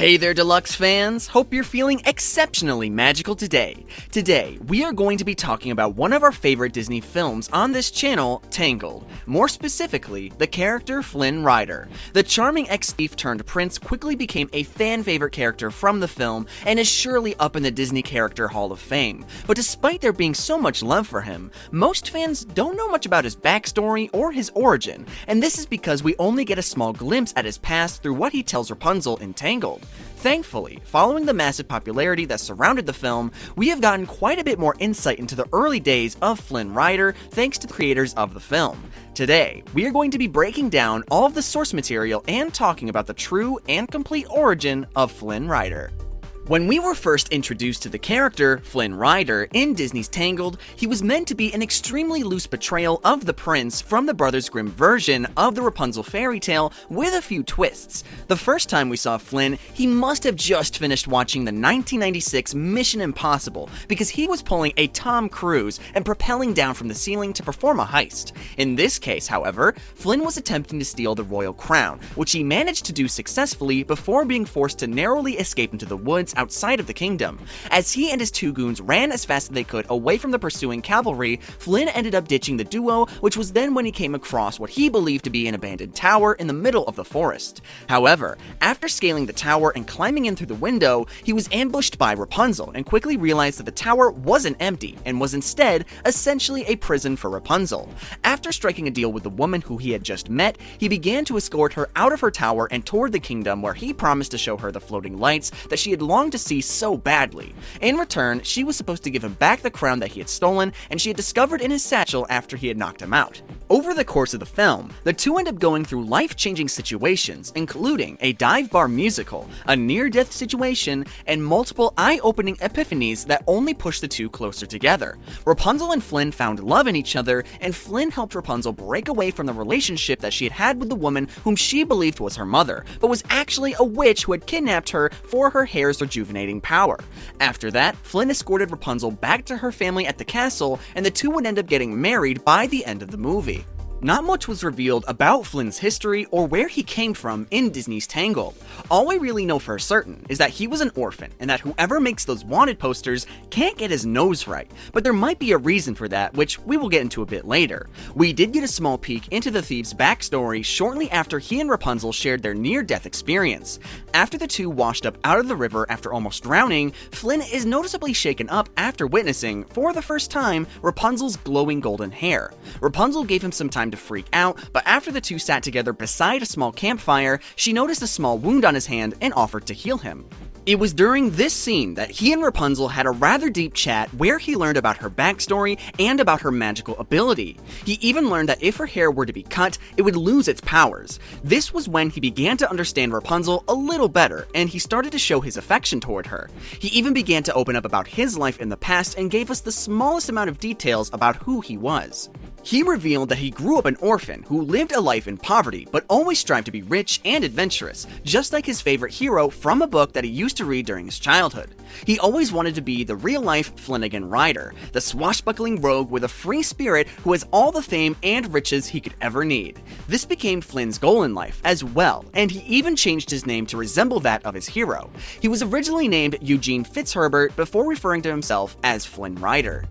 Hey there, Deluxe fans! Hope you're feeling exceptionally magical today. Today, we are going to be talking about one of our favorite Disney films on this channel, Tangled. More specifically, the character Flynn Rider. The charming ex-thief turned prince quickly became a fan-favorite character from the film and is surely up in the Disney Character Hall of Fame. But despite there being so much love for him, most fans don't know much about his backstory or his origin, and this is because we only get a small glimpse at his past through what he tells Rapunzel in Tangled. Thankfully, following the massive popularity that surrounded the film, we have gotten quite a bit more insight into the early days of Flynn Rider thanks to the creators of the film. Today, we are going to be breaking down all of the source material and talking about the true and complete origin of Flynn Rider. When we were first introduced to the character, Flynn Rider, in Disney's Tangled, he was meant to be an extremely loose portrayal of the prince from the Brothers Grimm version of the Rapunzel fairy tale with a few twists. The first time we saw Flynn, he must have just finished watching the 1996 Mission Impossible because he was pulling a Tom Cruise and propelling down from the ceiling to perform a heist. In this case, however, Flynn was attempting to steal the royal crown, which he managed to do successfully before being forced to narrowly escape into the woods outside of the kingdom. As he and his two goons ran as fast as they could away from the pursuing cavalry, Flynn ended up ditching the duo, which was then when he came across what he believed to be an abandoned tower in the middle of the forest. However, after scaling the tower and climbing in through the window, he was ambushed by Rapunzel and quickly realized that the tower wasn't empty and was instead essentially a prison for Rapunzel. After striking a deal with the woman who he had just met, he began to escort her out of her tower and toward the kingdom where he promised to show her the floating lights that she had longed to see so badly. In return, she was supposed to give him back the crown that he had stolen and she had discovered in his satchel after he had knocked him out. Over the course of the film, the two end up going through life-changing situations, including a dive bar musical, a near-death situation, and multiple eye-opening epiphanies that only push the two closer together. Rapunzel and Flynn found love in each other, and Flynn helped Rapunzel break away from the relationship that she had had with the woman whom she believed was her mother, but was actually a witch who had kidnapped her for her hair's rejuvenating power. After that, Flynn escorted Rapunzel back to her family at the castle, and the two would end up getting married by the end of the movie. Not much was revealed about Flynn's history or where he came from in Disney's Tangled. All we really know for certain is that he was an orphan and that whoever makes those wanted posters can't get his nose right, but there might be a reason for that, which we will get into a bit later. We did get a small peek into the thief's backstory shortly after he and Rapunzel shared their near-death experience. After the two washed up out of the river after almost drowning, Flynn is noticeably shaken up after witnessing, for the first time, Rapunzel's glowing golden hair. Rapunzel gave him some time to freak out, but after the two sat together beside a small campfire, she noticed a small wound on his hand and offered to heal him. It was during this scene that he and Rapunzel had a rather deep chat where he learned about her backstory and about her magical ability. He even learned that if her hair were to be cut, it would lose its powers. This was when he began to understand Rapunzel a little better, and he started to show his affection toward her. He even began to open up about his life in the past and gave us the smallest amount of details about who he was. He revealed that he grew up an orphan who lived a life in poverty but always strived to be rich and adventurous, just like his favorite hero from a book that he used to read during his childhood. He always wanted to be the real-life Flynn Rider, the swashbuckling rogue with a free spirit who has all the fame and riches he could ever need. This became Flynn's goal in life as well, and he even changed his name to resemble that of his hero. He was originally named Eugene Fitzherbert before referring to himself as Flynn Rider.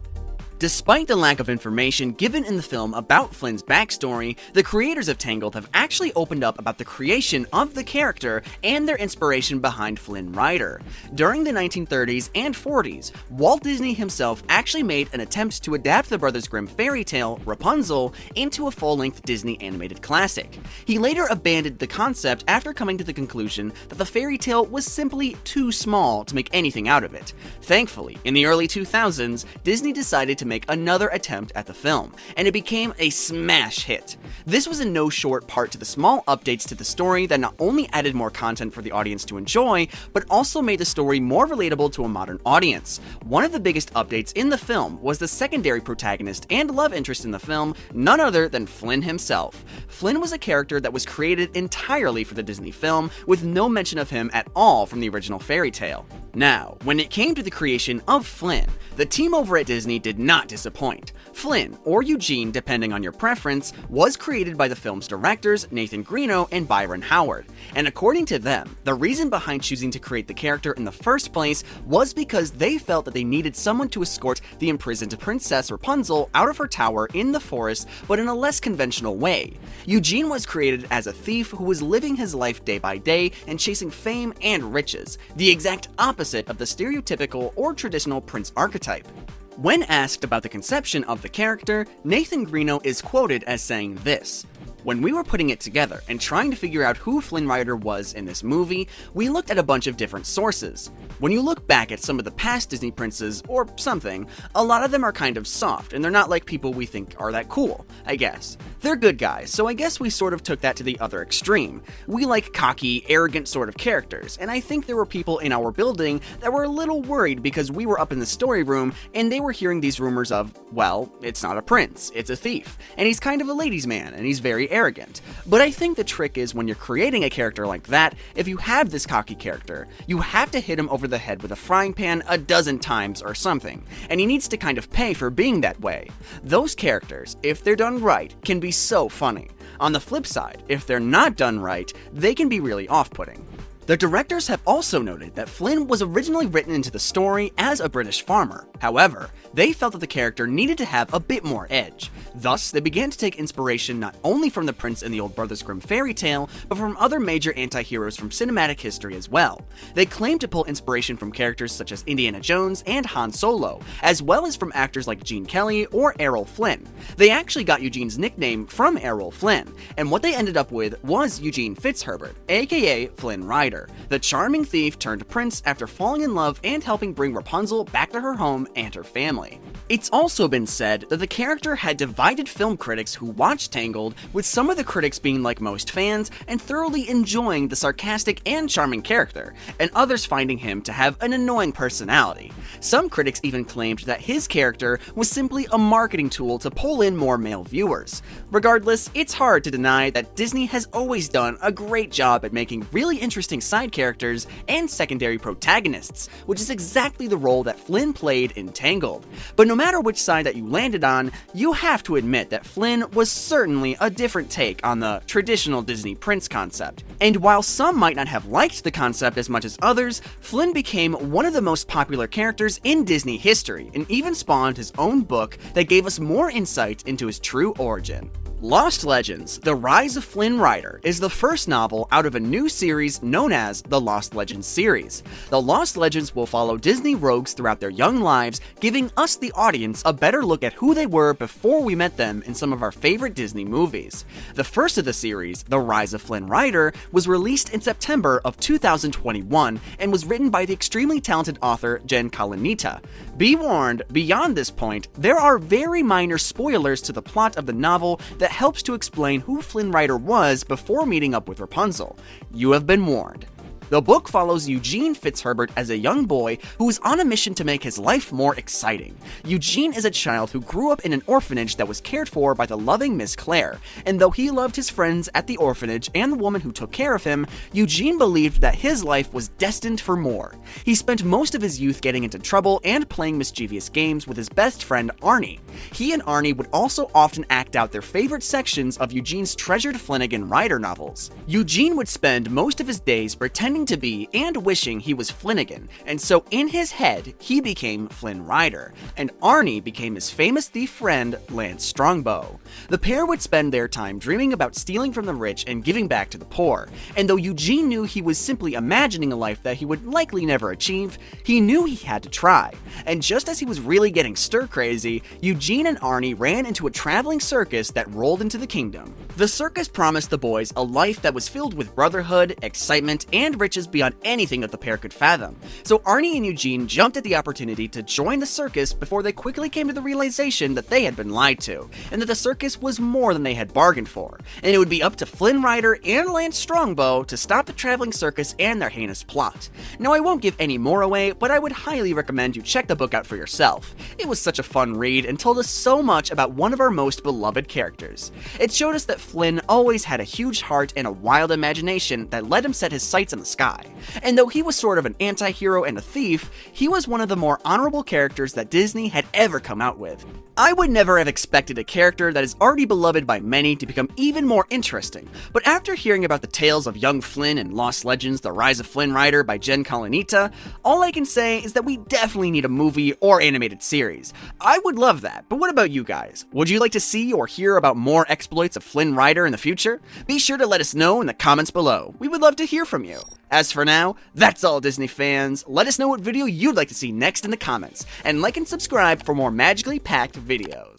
Despite the lack of information given in the film about Flynn's backstory, the creators of Tangled have actually opened up about the creation of the character and their inspiration behind Flynn Rider. During the 1930s and 40s, Walt Disney himself actually made an attempt to adapt the Brothers Grimm fairy tale, Rapunzel, into a full-length Disney animated classic. He later abandoned the concept after coming to the conclusion that the fairy tale was simply too small to make anything out of it. Thankfully, in the early 2000s, Disney decided to make another attempt at the film, and it became a smash hit. This was in no short part to the small updates to the story that not only added more content for the audience to enjoy, but also made the story more relatable to a modern audience. One of the biggest updates in the film was the secondary protagonist and love interest in the film, none other than Flynn himself. Flynn was a character that was created entirely for the Disney film, with no mention of him at all from the original fairy tale. Now, when it came to the creation of Flynn, the team over at Disney did not disappoint. Flynn, or Eugene depending on your preference, was created by the film's directors Nathan Greeno and Byron Howard, and according to them, the reason behind choosing to create the character in the first place was because they felt that they needed someone to escort the imprisoned Princess Rapunzel out of her tower in the forest, but in a less conventional way. Eugene was created as a thief who was living his life day by day and chasing fame and riches, the exact opposite of the stereotypical or traditional prince archetype. When asked about the conception of the character, Nathan Greeno is quoted as saying this: "When we were putting it together and trying to figure out who Flynn Rider was in this movie, we looked at a bunch of different sources. When you look back at some of the past Disney princes, or something, a lot of them are kind of soft, and they're not like people we think are that cool, I guess. They're good guys, so I guess we sort of took that to the other extreme. We like cocky, arrogant sort of characters, and I think there were people in our building that were a little worried because we were up in the story room and they were hearing these rumors of, well, it's not a prince, it's a thief, and he's kind of a ladies' man, and he's very arrogant. But I think the trick is when you're creating a character like that, if you have this cocky character, you have to hit him over the head with a frying pan a dozen times or something, and he needs to kind of pay for being that way. Those characters, if they're done right, can be so funny. On the flip side, if they're not done right, they can be really off-putting." The directors have also noted that Flynn was originally written into the story as a British farmer. However, they felt that the character needed to have a bit more edge. Thus, they began to take inspiration not only from the prince in the old Brothers Grimm fairy tale, but from other major anti-heroes from cinematic history as well. They claimed to pull inspiration from characters such as Indiana Jones and Han Solo, as well as from actors like Gene Kelly or Errol Flynn. They actually got Eugene's nickname from Errol Flynn, and what they ended up with was Eugene Fitzherbert, aka Flynn Rider, the charming thief turned prince after falling in love and helping bring Rapunzel back to her home and her family. It's also been said that the character had divided film critics who watched Tangled, with some of the critics being like most fans and thoroughly enjoying the sarcastic and charming character, and others finding him to have an annoying personality. Some critics even claimed that his character was simply a marketing tool to pull in more male viewers. Regardless, it's hard to deny that Disney has always done a great job at making really interesting side characters and secondary protagonists, which is exactly the role that Flynn played in Tangled. But no matter which side that you landed on, you have to admit that Flynn was certainly a different take on the traditional Disney prince concept. And while some might not have liked the concept as much as others, Flynn became one of the most popular characters in Disney history and even spawned his own book that gave us more insight into his true origin. Lost Legends: The Rise of Flynn Rider is the first novel out of a new series known as the Lost Legends series. The Lost Legends will follow Disney rogues throughout their young lives, giving us the audience a better look at who they were before we met them in some of our favorite Disney movies. The first of the series, The Rise of Flynn Rider, was released in September of 2021 and was written by the extremely talented author Jen Kalanita. Be warned, beyond this point, there are very minor spoilers to the plot of the novel that helps to explain who Flynn Rider was before meeting up with Rapunzel. You have been warned. The book follows Eugene Fitzherbert as a young boy who is on a mission to make his life more exciting. Eugene is a child who grew up in an orphanage that was cared for by the loving Miss Claire, and though he loved his friends at the orphanage and the woman who took care of him, Eugene believed that his life was destined for more. He spent most of his youth getting into trouble and playing mischievous games with his best friend Arnie. He and Arnie would also often act out their favorite sections of Eugene's treasured Flanagan Rider novels. Eugene would spend most of his days pretending to be and wishing he was Flanagan, and so in his head, he became Flynn Rider, and Arnie became his famous thief friend, Lance Strongbow. The pair would spend their time dreaming about stealing from the rich and giving back to the poor, and though Eugene knew he was simply imagining a life that he would likely never achieve, he knew he had to try. And just as he was really getting stir-crazy, Eugene and Arnie ran into a traveling circus that rolled into the kingdom. The circus promised the boys a life that was filled with brotherhood, excitement, and riches beyond anything that the pair could fathom. So Arnie and Eugene jumped at the opportunity to join the circus before they quickly came to the realization that they had been lied to, and that the circus was more than they had bargained for, and it would be up to Flynn Rider and Lance Strongbow to stop the traveling circus and their heinous plot. Now, I won't give any more away, but I would highly recommend you check the book out for yourself. It was such a fun read and told us so much about one of our most beloved characters. It showed us that Flynn always had a huge heart and a wild imagination that let him set his sights on the sky sky. And though he was sort of an anti-hero and a thief, he was one of the more honorable characters that Disney had ever come out with. I would never have expected a character that is already beloved by many to become even more interesting, but after hearing about the tales of young Flynn and Lost Legends: The Rise of Flynn Rider by Jen Colanita, all I can say is that we definitely need a movie or animated series. I would love that, but what about you guys? Would you like to see or hear about more exploits of Flynn Rider in the future? Be sure to let us know in the comments below. We would love to hear from you. As for now, that's all, Disney fans. Let us know what video you'd like to see next in the comments, and like and subscribe for more magically packed videos.